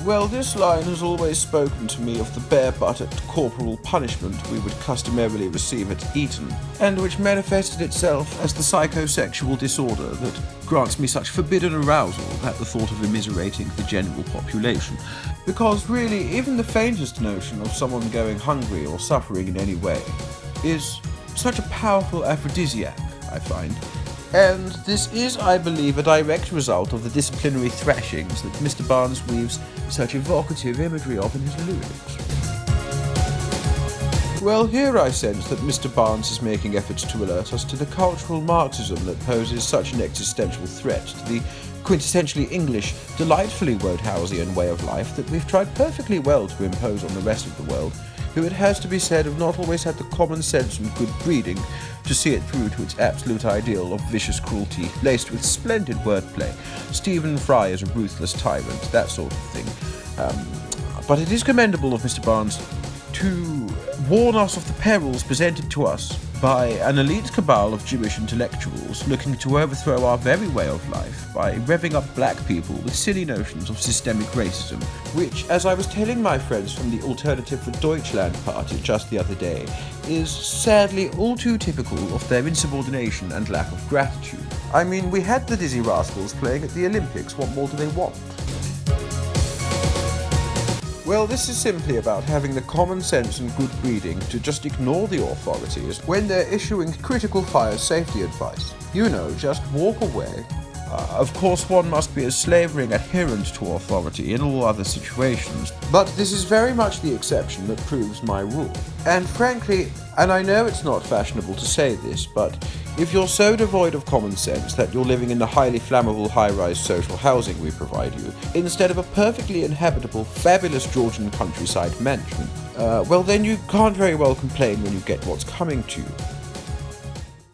Well, this line has always spoken to me of the bare-buttocked corporal punishment we would customarily receive at Eton, and which manifested itself as the psychosexual disorder that grants me such forbidden arousal at the thought of immiserating the general population. Because really, even the faintest notion of someone going hungry or suffering in any way is such a powerful aphrodisiac, I find. And this is, I believe, a direct result of the disciplinary thrashings that Mr. Barnes weaves such evocative imagery of in his lyrics. Well, here I sense that Mr. Barnes is making efforts to alert us to the cultural Marxism that poses such an existential threat to the quintessentially English, delightfully Wodehouseian way of life that we've tried perfectly well to impose on the rest of the world, who, it has to be said, have not always had the common sense and good breeding to see it through to its absolute ideal of vicious cruelty, laced with splendid wordplay. Stephen Fry is a ruthless tyrant, that sort of thing. But it is commendable of Mr. Barnes to warn us of the perils presented to us by an elite cabal of Jewish intellectuals looking to overthrow our very way of life by revving up black people with silly notions of systemic racism, which, as I was telling my friends from the Alternative for Deutschland party just the other day, is sadly all too typical of their insubordination and lack of gratitude. I mean, we had the Dizzy Rascals playing at the Olympics, what more do they want? Well, this is simply about having the common sense and good breeding to just ignore the authorities when they're issuing critical fire safety advice. You know, just walk away. Of course, one must be a slavering adherent to authority in all other situations, but this is very much the exception that proves my rule. And frankly, and I know it's not fashionable to say this, but if you're so devoid of common sense that you're living in the highly flammable high-rise social housing we provide you, instead of a perfectly inhabitable, fabulous Georgian countryside mansion, well then you can't very well complain when you get what's coming to you.